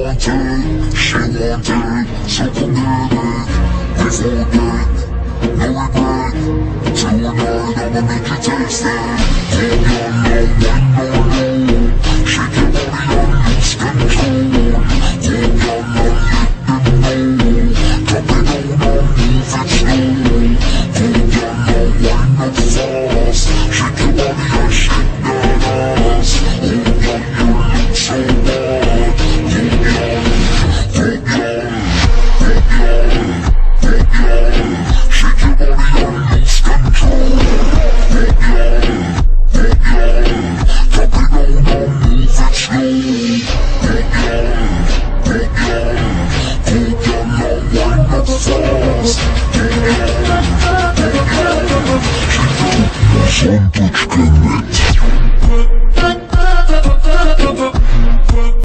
wanted, she wanted, so committed. We forget, no regret. Tonight I'ma make you taste it. Hold your love, when no, shake your body and lose control. Hold your love, let them know. Drop it down and move it slow. Hold your love, wind up fast. Shake your body and shake that ass. Hold on, you look so bad. Hold on, shake your body and lose control. Hold on, drop it down and move it slow. Hold on, wind up fast. Сон точка нет.